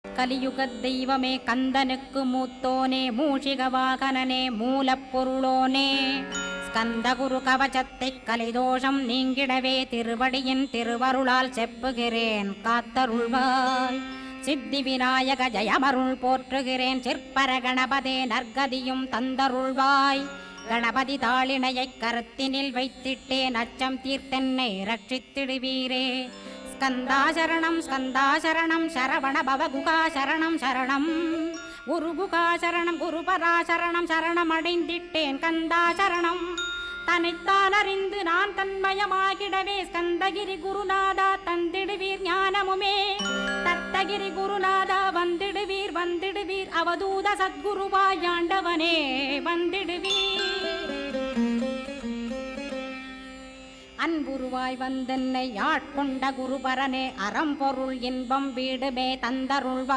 கலியுகத் தெய்வமே கந்தனுக்கு மூத்தோனே மூஷிக வாகனனே மூலப்பொருளோனே ஸ்கந்தகுரு கவசத்தை கலிதோஷம் நீங்கிடவே திருவடியின் திருவருளால் செப்புகிறேன் காத்தருள்வாய். சித்தி விநாயக ஜயமருள் போற்றுகிறேன் சிற்பர கணபதே நற்கதியும் தந்தருள்வாய். கணபதி தாளினையைக் கருத்தினில் வைத்திட்டேன் அச்சம் தீர்த்தென்னை ரட்சித்திடுவீரே. ஸ்கந்தாசரணம் ஸ்கந்தாசரணம் சரவண பவகுகாசரணம் சரணம் குருகுகாசரணம் குருபராசரணம் சரணம் அடைந்திட்டேன் கந்தாசரணம். தன்னைத்தான் அறிந்து நான் தன்மயமாகிடவே ஸ்கந்தகிரி குருநாதா தந்திடுவீர் ஞானமுமே. தத்தகிரி குருநாதா வந்திடுவீர் வந்திடுவீர் அவதூத சத்குருவாயாண்டவனே வந்திடுவீர். அன்புருவாய் வந்தென்னை ஆட்கொண்ட குருபரனே அறம்பொருள் இன்பம் வீடுமே தந்தருள்வாய்.